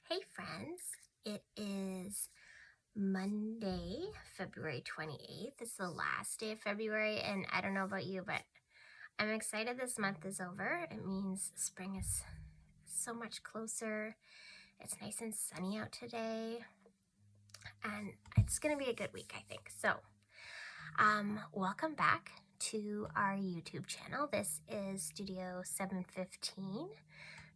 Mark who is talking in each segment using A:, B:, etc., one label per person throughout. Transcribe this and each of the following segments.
A: Hey friends, it is Monday, February 28th. It's the last day of February, and I don't know about you, but I'm excited this month is over. It means spring is so much closer. It's nice and sunny out today, and it's gonna be a good week, I think. So, welcome back to our YouTube channel. This is Studio715.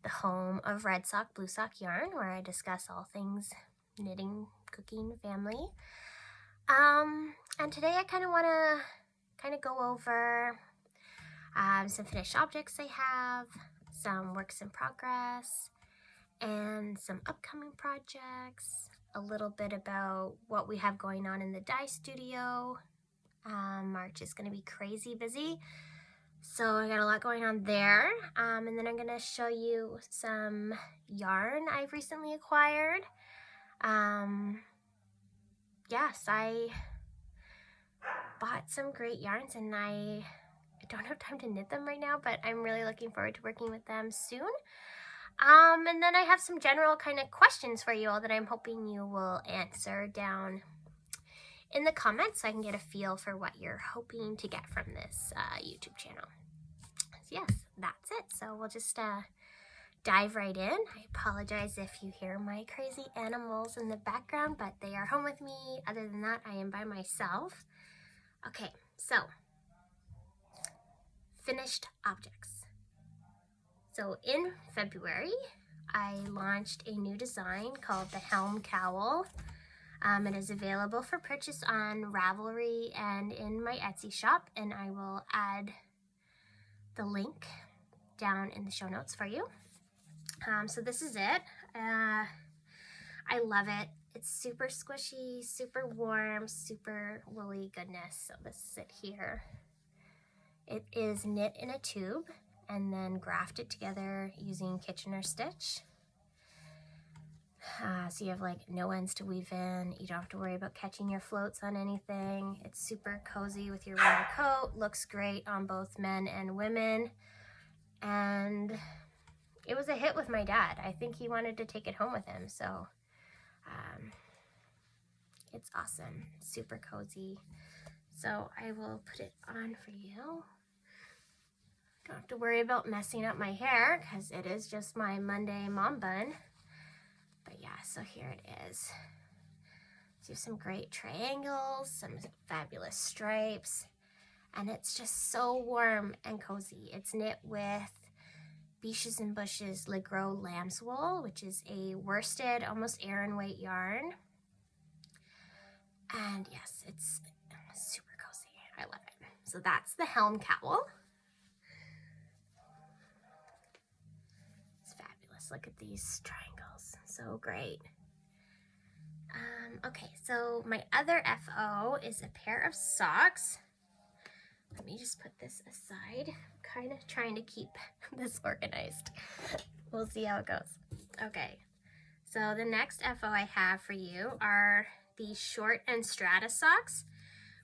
A: The home of Red Sock, Blue Sock yarn, where I discuss all things knitting, cooking, family. And today I kind of want to go over some finished objects I have, some works in progress, and some upcoming projects, a little bit about what we have going on in the dye studio. March is going to be crazy busy. So I got a lot going on there, and then I'm going to show you some yarn I've recently acquired. Yes, I bought some great yarns, and I don't have time to knit them right now, but I'm really looking forward to working with them soon. And then I have some general kind of questions for you all that I'm hoping you will answer down in the comments so I can get a feel for what you're hoping to get from this YouTube channel. So yes, that's it. So we'll just dive right in. I apologize if you hear my crazy animals in the background, but they are home with me. Other than that, I am by myself. Okay, so finished objects. So in February, I launched a new design called the Helm Cowl. It is available for purchase on Ravelry and in my Etsy shop, and I will add the link down in the show notes for you. So this is it. I love it. It's super squishy, super warm, super woolly goodness. So this is it here. It is knit in a tube and then grafted together using Kitchener stitch. So you have like no ends to weave in. You don't have to worry about catching your floats on anything. It's super cozy with your winter coat. Looks great on both men and women. And it was a hit with my dad. I think he wanted to take it home with him. So it's awesome. Super cozy. So I will put it on for you. Don't have to worry about messing up my hair because it is just my Monday mom bun. But yeah, so here it is. So you have some great triangles, some fabulous stripes, and it's just so warm and cozy. It's knit with Beaches and Bushes Le Gros lamb's wool, which is a worsted, almost Aran weight yarn. And yes, it's super cozy. I love it. So that's the Helm Cowl. It's fabulous. Look at these triangles. So great. Okay, so my other FO is a pair of socks. Let me just put this aside. I'm kind of trying to keep this organized. We'll see how it goes. Okay, so the next FO I have for you are the short and Strata Socks,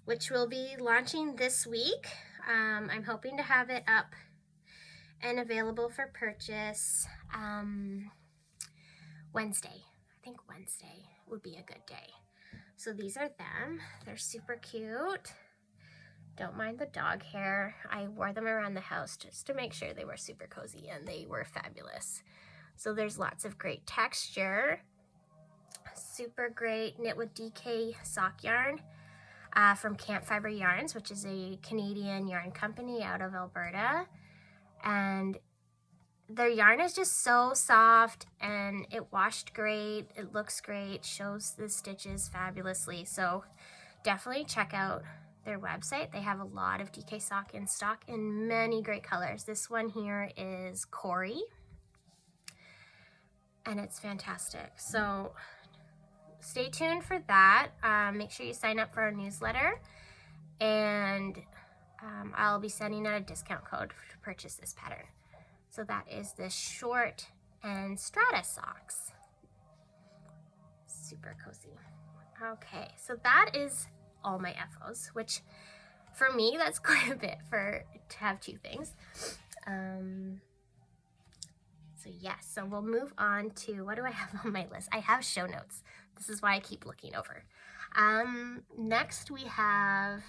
A: which will be launching this week. I'm hoping to have it up and available for purchase Wednesday. I think Wednesday would be a good day. So these are them. They're super cute. Don't mind the dog hair. I wore them around the house just to make sure they were super cozy, and they were fabulous. So there's lots of great texture. Super great knit with DK sock yarn from Camp Fiber Yarns, which is a Canadian yarn company out of Alberta. And their yarn is just so soft, and it washed great. It looks great, shows the stitches fabulously. So definitely check out their website. They have a lot of DK sock in stock in many great colors. This one here is Cory, and it's fantastic. So stay tuned for that. Make sure you sign up for our newsletter, and I'll be sending out a discount code to purchase this pattern. So that is the short and Strata Socks. Super cozy. Okay, so that is all my FOs, which for me, that's quite a bit to have two things. So So yes, so we'll move on to, what do I have on my list? I have show notes. This is why I keep looking over. Next we have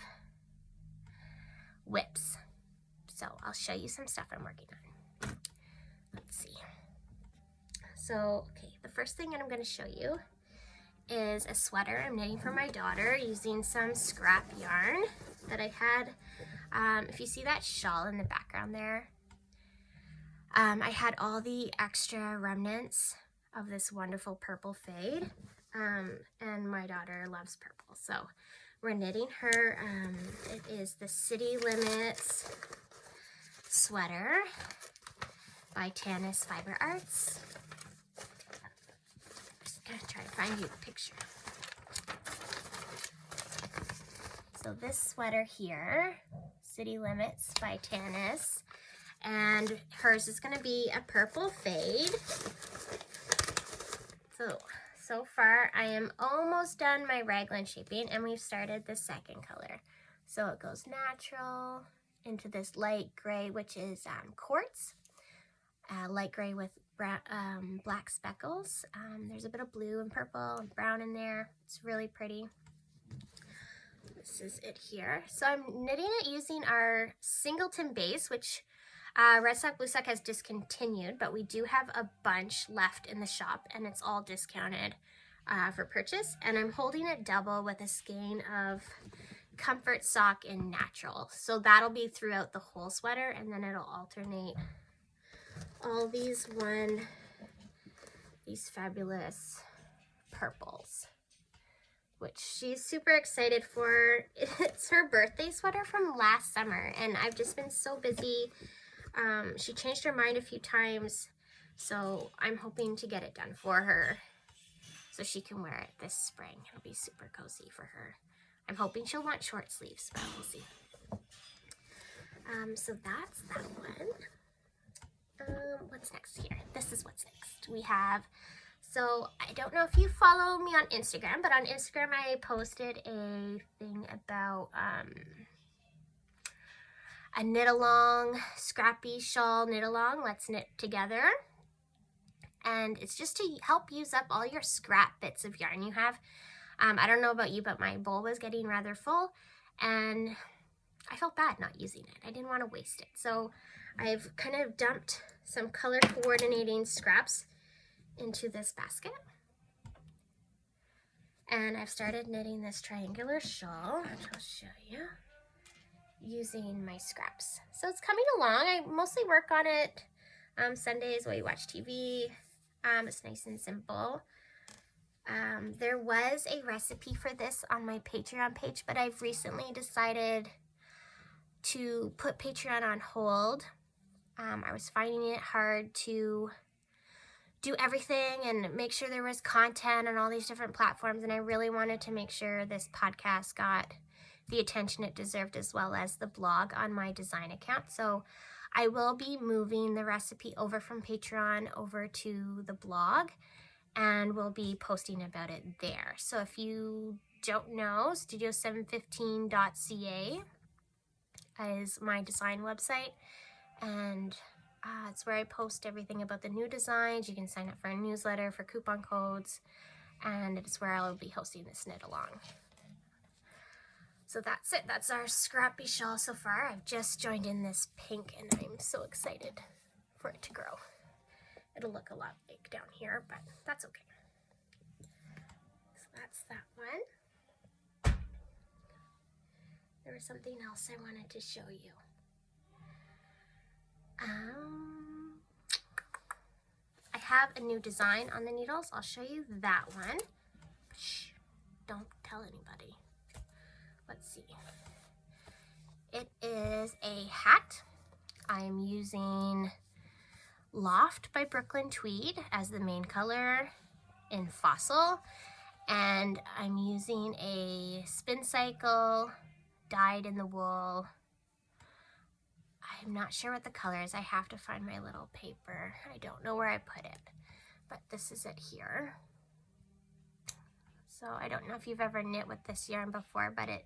A: whips. So I'll show you some stuff I'm working on. Let's see. So, okay, the first thing that I'm going to show you is a sweater I'm knitting for my daughter using some scrap yarn that I had. If you see that shawl in the background there, I had all the extra remnants of this wonderful purple fade, and my daughter loves purple. So we're knitting her, it is the City Limits sweater by Tanis Fiber Arts. I'm just gonna try to find you the picture. So this sweater here, City Limits by Tanis, and hers is gonna be a purple fade. So far I am almost done my raglan shaping, and we've started the second color. So it goes natural into this light gray, which is quartz, light gray with brown, black speckles. There's a bit of blue and purple and brown in there. It's really pretty. This is it here. So I'm knitting it using our singleton base, which Red Sock Blue Sock has discontinued, but we do have a bunch left in the shop, and it's all discounted for purchase. And I'm holding it double with a skein of Comfort Sock in Natural. So that'll be throughout the whole sweater, and then it'll alternate all these fabulous purples, which she's super excited for. It's her birthday sweater from last summer, and I've just been so busy. She changed her mind a few times, so I'm hoping to get it done for her so she can wear it this spring. It'll be super cozy for her. I'm hoping she'll want short sleeves, but we'll see. So that's that one. What's next here? This is what's next. We have, so I don't know if you follow me on Instagram, but on Instagram I posted a thing about a knit along, Scrappy Shawl knit along, let's knit together. And it's just to help use up all your scrap bits of yarn you have. I don't know about you, but my bowl was getting rather full, and I felt bad not using it. I didn't want to waste it. So I've kind of dumped some color coordinating scraps into this basket. And I've started knitting this triangular shawl, which I'll show you, using my scraps. So it's coming along. I mostly work on it Sundays while you watch TV. It's nice and simple. There was a recipe for this on my Patreon page, but I've recently decided to put Patreon on hold. I was finding it hard to do everything and make sure there was content on all these different platforms, and I really wanted to make sure this podcast got the attention it deserved, as well as the blog on my design account. So I will be moving the recipe over from Patreon over to the blog, and we'll be posting about it there. So if you don't know, Studio715.ca is my design website, and it's where I post everything about the new designs. You can sign up for a newsletter for coupon codes, and it's where I'll be hosting this knit along. So that's it. That's our Scrappy shawl so far. I've just joined in this pink, and I'm so excited for it to grow. It'll look a lot big down here, but that's okay. So that's that one. There was something else I wanted to show you. I have a new design on the needles. I'll show you that one. Shh, don't tell anybody. Let's see. It is a hat. I'm using Loft by Brooklyn Tweed as the main color in Fossil, and I'm using a Spincycle dyed in the wool. I'm not sure what the color is. I have to find my little paper. I don't know where I put it, but this is it here. So I don't know if you've ever knit with this yarn before, but it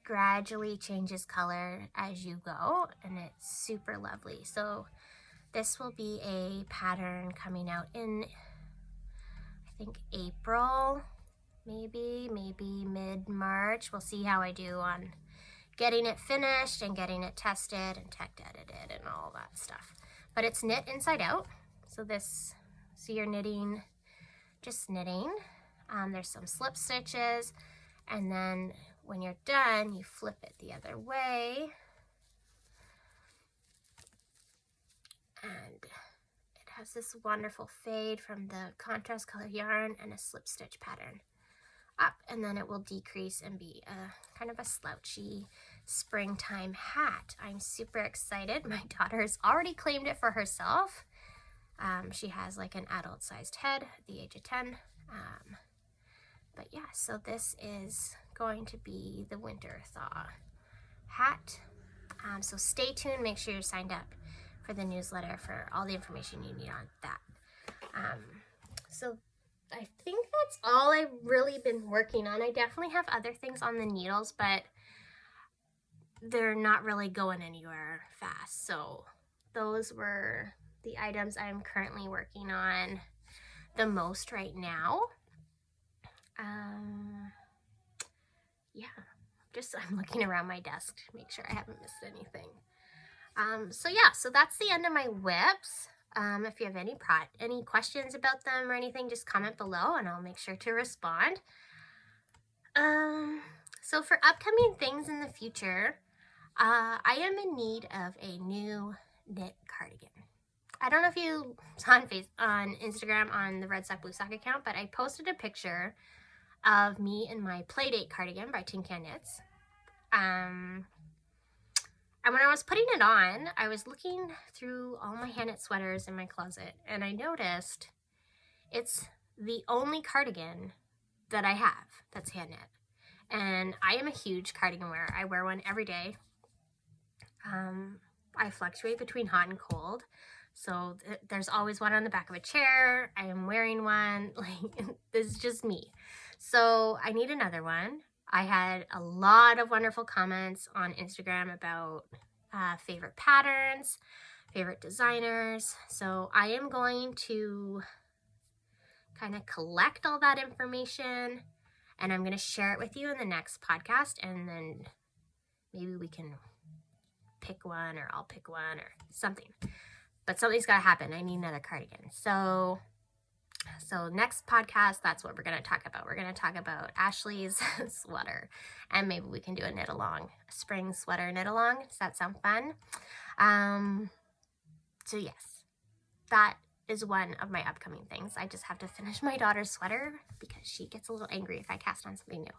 A: gradually changes color as you go, and it's super lovely. So This will be a pattern coming out in, I think, April, maybe mid-March. We'll see how I do on getting it finished and getting it tested and tech edited and all that stuff. But it's knit inside out. So you're knitting, just knitting. There's some slip stitches, and then when you're done, you flip it the other way. And it has this wonderful fade from the contrast color yarn and a slip stitch pattern up, and then it will decrease and be a kind of a slouchy springtime hat. I'm super excited. My daughter has already claimed it for herself. She has like an adult sized head at the age of 10. But yeah, so this is going to be the winter thaw hat. So stay tuned, make sure you're signed up for the newsletter for all the information you need on that. So I think that's all I've really been working on. I definitely have other things on the needles, but they're not really going anywhere fast. So those were the items I'm currently working on the most right now. Yeah, I'm looking around my desk to make sure I haven't missed anything. So yeah, so that's the end of my whips. If you have any questions about them or anything, just comment below and I'll make sure to respond. So for upcoming things in the future, I am in need of a new knit cardigan. I don't know if you saw on Instagram on the Red Sock Blue Sock account, but I posted a picture of me in my Playdate cardigan by Tin Can Knits. And when I was putting it on, I was looking through all my hand knit sweaters in my closet, and I noticed it's the only cardigan that I have that's hand knit. And I am a huge cardigan wearer. I wear one every day. I fluctuate between hot and cold. So there's always one on the back of a chair. I am wearing one. Like, this is just me. So I need another one. I had a lot of wonderful comments on Instagram about favorite patterns, favorite designers. So I am going to kind of collect all that information, and I'm going to share it with you in the next podcast, and then maybe we can pick one, or I'll pick one or something. But something's got to happen. I need another cardigan. So next podcast, that's what we're going to talk about. We're going to talk about Ashley's sweater, and maybe we can do a knit along, a spring sweater knit along. Does that sound fun? So yes, that is one of my upcoming things. I just have to finish my daughter's sweater because she gets a little angry if I cast on something new.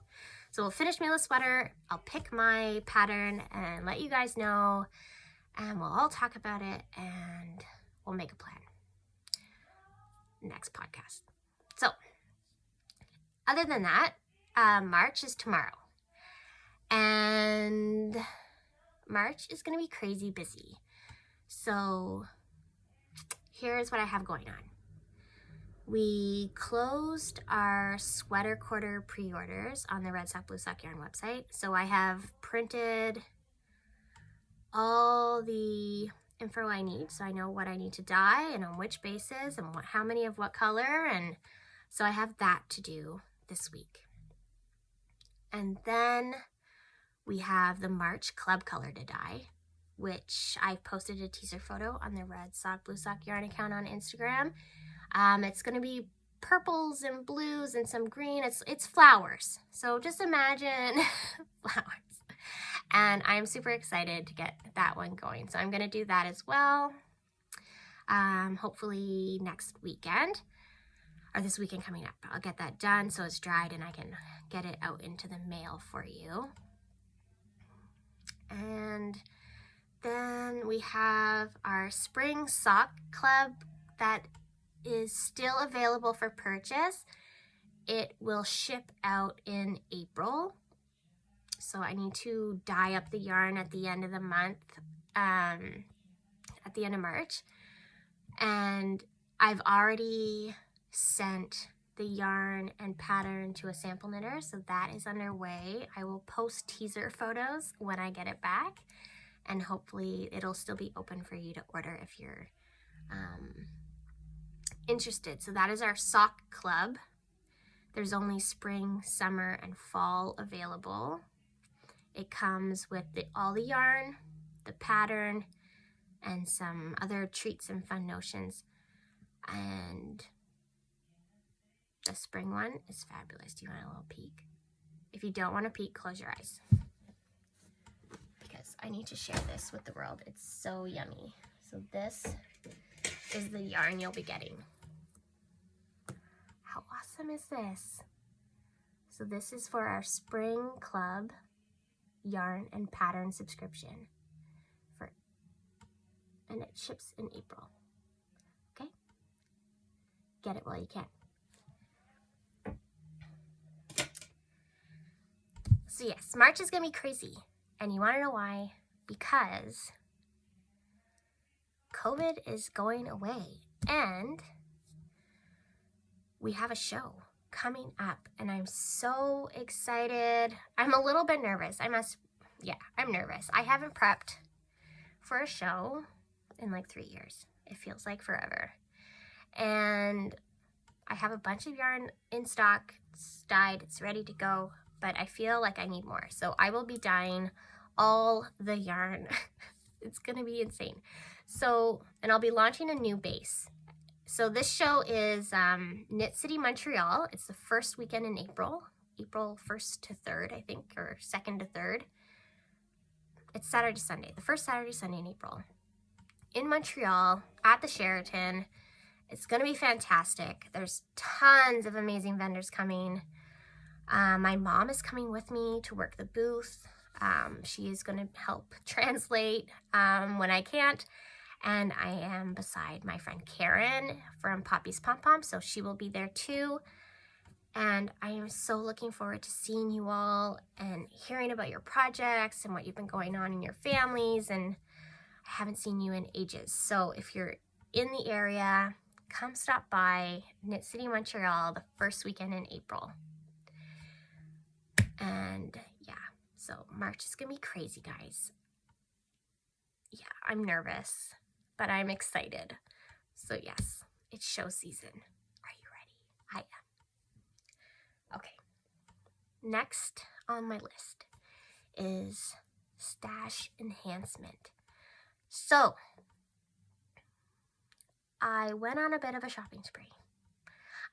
A: So we'll finish Mila's sweater. I'll pick my pattern and let you guys know, and we'll all talk about it, and we'll make a plan. Next podcast. So other than that, March is tomorrow, and March is going to be crazy busy. So here's what I have going on. We closed our sweater quarter pre-orders on the Red Sock Blue Sock Yarn website. So I have printed all the info I need, so I know what I need to dye and on which bases and how many of what color, and so I have that to do this week. And then we have the March club color to dye, which I posted a teaser photo on the Red Sock Blue Sock Yarn account on Instagram. It's going to be purples and blues and some green. It's flowers, so just imagine flowers. And I'm super excited to get that one going. So I'm going to do that as well. Hopefully next weekend, or this weekend coming up. I'll get that done so it's dried and I can get it out into the mail for you. And then we have our spring sock club that is still available for purchase. It will ship out in April. So I need to dye up the yarn at the end of the month, at the end of March. And I've already sent the yarn and pattern to a sample knitter, so that is underway. I will post teaser photos when I get it back, and hopefully it'll still be open for you to order if you're interested. So that is our sock club. There's only spring, summer, and fall available. It comes with all the yarn, the pattern, and some other treats and fun notions. And the spring one is fabulous. Do you want a little peek? If you don't want to peek, close your eyes. Because I need to share this with the world. It's so yummy. So this is the yarn you'll be getting. How awesome is this? So this is for our spring club yarn and pattern subscription. And it ships in April. Okay? Get it while you can. So yes, March is gonna be crazy. And you wanna know why? Because COVID is going away and we have a show coming up and I'm so excited. I'm a little bit nervous. I'm nervous. I haven't prepped for a show in like 3 years. It feels like forever. And I have a bunch of yarn in stock. It's dyed, it's ready to go, but I feel like I need more. So I will be dyeing all the yarn. It's gonna be insane. So, and I'll be launching a new base. So this show is Knit City, Montreal. It's the first weekend in April 1st to 3rd, I think, or 2nd to 3rd. It's Saturday, Sunday, the first Saturday, Sunday in April. In Montreal, at the Sheraton. It's gonna be fantastic. There's tons of amazing vendors coming. My mom is coming with me to work the booth. She is gonna help translate when I can't. And I am beside my friend Karen from Poppy's Pom Pom, so she will be there too. And I am so looking forward to seeing you all and hearing about your projects and what you've been going on in your families. And I haven't seen you in ages. So if you're in the area, come stop by Knit City, Montreal, the first weekend in April. And yeah, so March is gonna be crazy, guys. Yeah, I'm nervous, but I'm excited. So yes, it's show season. Are you ready? I am. Okay, next on my list is stash enhancement. So I went on a bit of a shopping spree.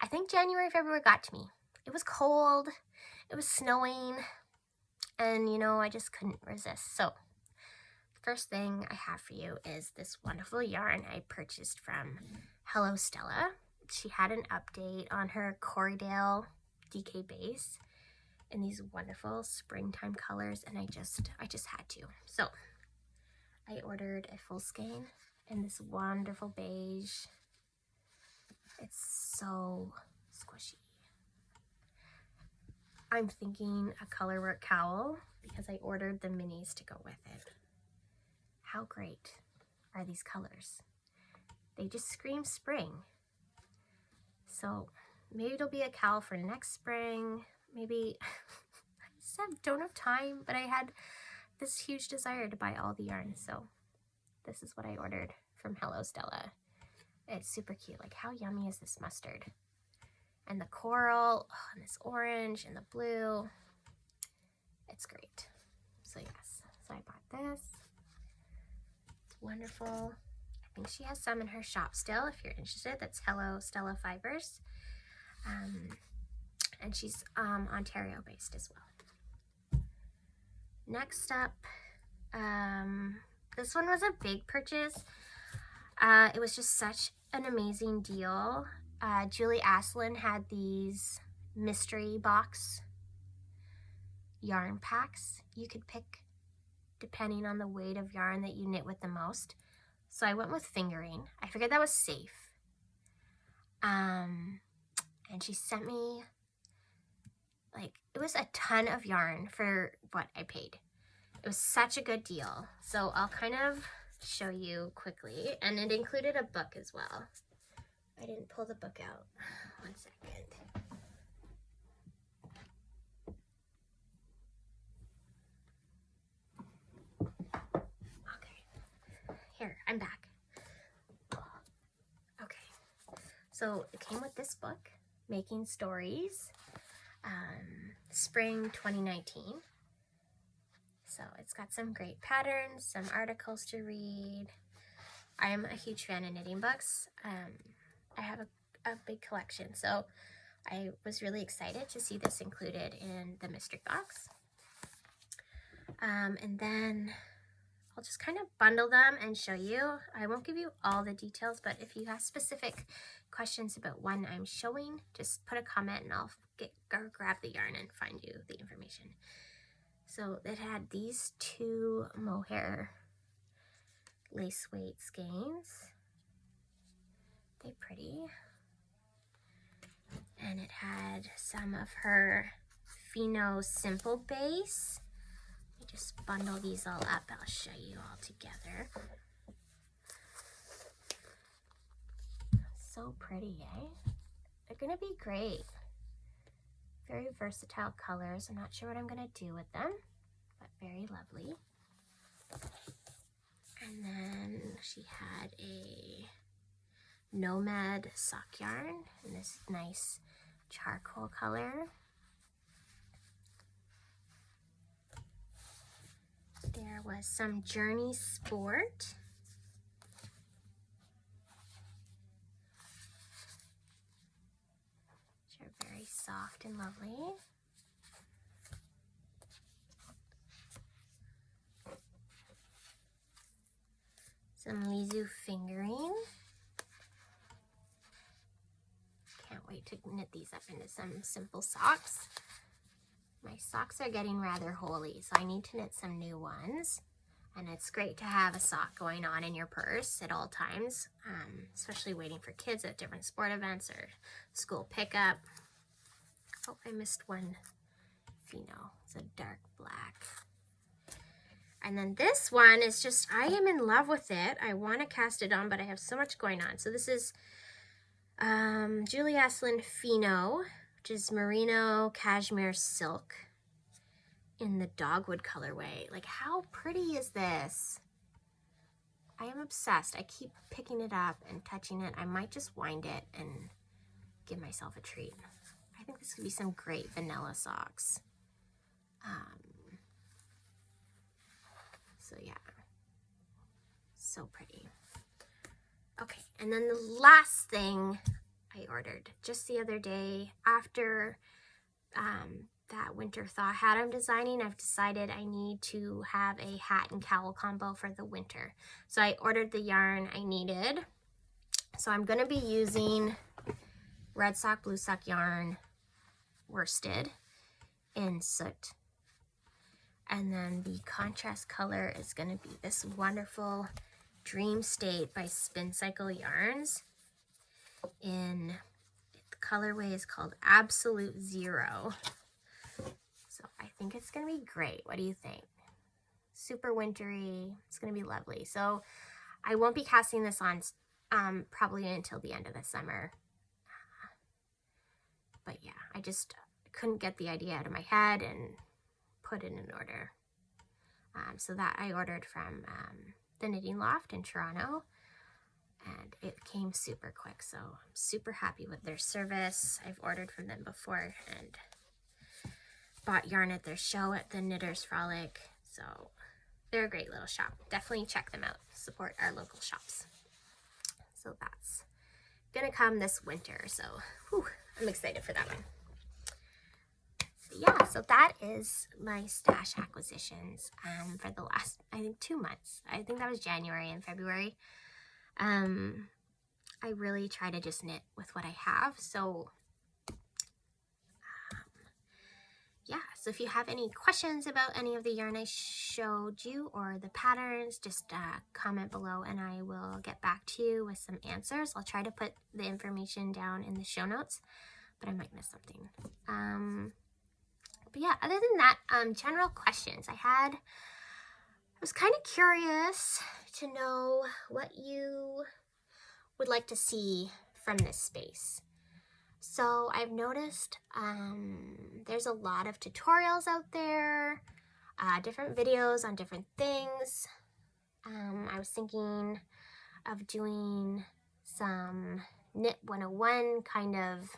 A: I think January, February got to me. It was cold, it was snowing, and you know, I just couldn't resist. So first thing I have for you is this wonderful yarn I purchased from Hello Stella. She had an update on her Cordiale DK base in these wonderful springtime colors, and I just had to. So I ordered a full skein in this wonderful beige. It's so squishy. I'm thinking a colorwork cowl because I ordered the minis to go with it. How great are these colors? They just scream spring. So maybe it'll be a cowl for next spring. Maybe, I just don't have time, but I had this huge desire to buy all the yarn. So this is what I ordered from Hello Stella. It's super cute. Like, how yummy is this mustard? And the coral, oh, and this orange and the blue. It's great. So yes, so I bought this. It's wonderful. I think she has some in her shop still if you're interested. That's Hello Stella Fibers. And she's Ontario based as well. Next up, this one was a big purchase. It was just such an amazing deal. Julie Asselin had these mystery box yarn packs you could pick depending on the weight of yarn that you knit with the most. So I went with fingering. I figured that was safe. And she sent me, like, it was a ton of yarn for what I paid. It was such a good deal. So I'll kind of show you quickly. And it included a book as well. I didn't pull the book out. 1 second. Okay. Here, I'm back. So it came with this book, Making Stories, Spring 2019. So it's got some great patterns, some articles to read. I am a huge fan of knitting books. I have a big collection, so I was really excited to see this included in the mystery box. And then I'll just kind of bundle them and show you. I won't give you all the details, but if you have specific questions about one I'm showing, just put a comment and I'll grab the yarn and find you the information. So it had these two mohair lace weight skeins. They're pretty. And it had some of her Fino Simple Base. Let me just bundle these all up. I'll show you all together. So pretty, eh? They're gonna be great. Very versatile colors. I'm not sure what I'm gonna do with them, but very lovely. And then she had a Nomad sock yarn in this nice charcoal color. There was some Journey Sport. Which are very soft and lovely. Some Lizu fingering. Can't wait to knit these up into some simple socks. My socks are getting rather holey, so I need to knit some new ones. And it's great to have a sock going on in your purse at all times, especially waiting for kids at different sport events or school pickup. Oh, I missed one Fino. It's a dark black. And then this one is just, I am in love with it. I want to cast it on, but I have so much going on. So this is Julie Asselin Fino, which is merino cashmere silk in the dogwood colorway. Like, how pretty is this? I am obsessed. I keep picking it up and touching it. I might just wind it and give myself a treat. I think this could be some great vanilla socks. So yeah, so pretty. Okay, and then the last thing I ordered just the other day after that winter thaw hat I'm designing, I've decided I need to have a hat and cowl combo for the winter. So I ordered the yarn I needed. So I'm gonna be using red sock, blue sock yarn worsted in soot. And then the contrast color is gonna be this wonderful Dream State by Spincycle yarns. In the colorway is called Absolute Zero. So I think it's gonna be great. What do you think? Super wintry. It's gonna be lovely. So I won't be casting this on probably until the end of the summer. But yeah, I just couldn't get the idea out of my head and put it in order. So that I ordered from the Knitting Loft in Toronto, and it came super quick. So I'm super happy with their service. I've ordered from them before and bought yarn at their show at the Knitters Frolic. So they're a great little shop. Definitely check them out. Support our local shops. So that's gonna come this winter. So whew, I'm excited for that one. Yeah, so that is my stash acquisitions for the last, I think, 2 months. I think that was January and February. I really try to just knit with what I have. So yeah, so if you have any questions about any of the yarn I showed you or the patterns, just comment below and I will get back to you with some answers. I'll try to put the information down in the show notes, but I might miss something. But yeah, other than that, general questions. I was kind of curious to know what you would like to see from this space. So I've noticed there's a lot of tutorials out there, different videos on different things. I was thinking of doing some Knit 101 kind of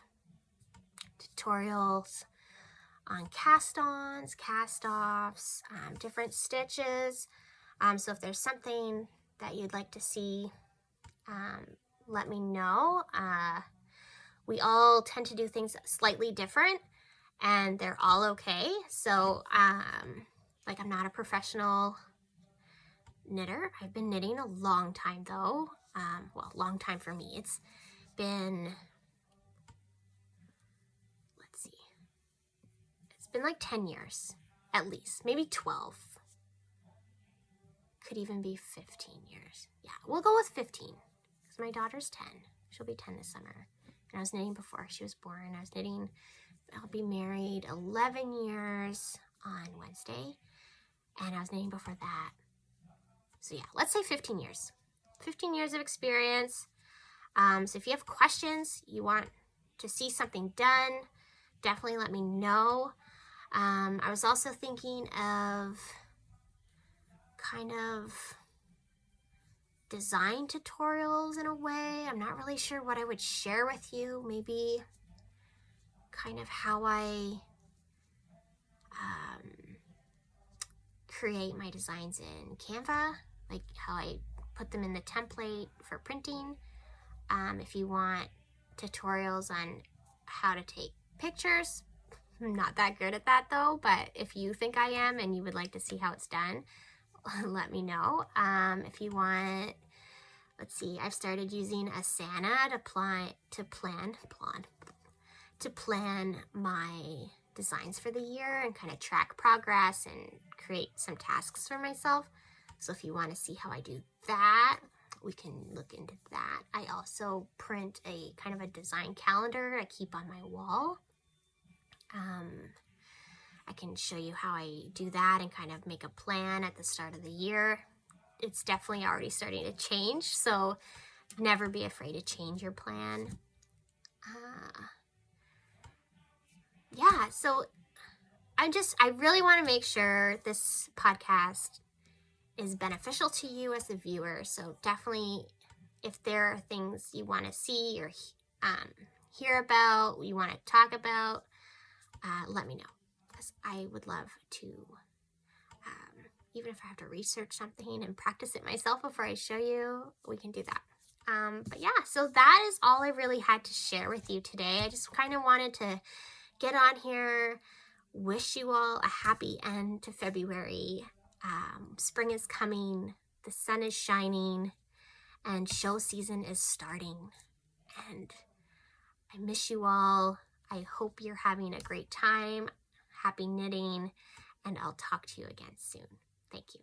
A: tutorials on cast-ons, cast-offs, different stitches. So if there's something that you'd like to see, let me know. We all tend to do things slightly different, and they're all okay. So, like, I'm not a professional knitter. I've been knitting a long time though. Well, long time for me. It's been, let's see, it's been like 10 years at least, maybe 12. Could even be 15 years. Yeah, we'll go with 15 because my daughter's 10. She'll be 10 this summer. And I was knitting before she was born. I was knitting, I'll be married 11 years on Wednesday. And I was knitting before that. So yeah, let's say 15 years. 15 years of experience. So if you have questions, you want to see something done, definitely let me know. I was also thinking of kind of design tutorials in a way. I'm not really sure what I would share with you. Maybe kind of how I create my designs in Canva, like how I put them in the template for printing. If you want tutorials on how to take pictures, I'm not that good at that though, but if you think I am and you would like to see how it's done, let me know. If you want, let's see, I've started using Asana to plan my designs for the year and kind of track progress and create some tasks for myself. So if you want to see how I do that, we can look into that. I also print a kind of a design calendar I keep on my wall. I can show you how I do that and kind of make a plan at the start of the year. It's definitely already starting to change, so never be afraid to change your plan. Yeah, so I really want to make sure this podcast is beneficial to you as a viewer. So definitely, if there are things you want to see or hear about, you want to talk about, let me know. Because I would love to, even if I have to research something and practice it myself before I show you, we can do that. But yeah, so that is all I really had to share with you today. I just kind of wanted to get on here, wish you all a happy end to February. Spring is coming, the sun is shining, and show season is starting. And I miss you all. I hope you're having a great time. Happy knitting, and I'll talk to you again soon. Thank you.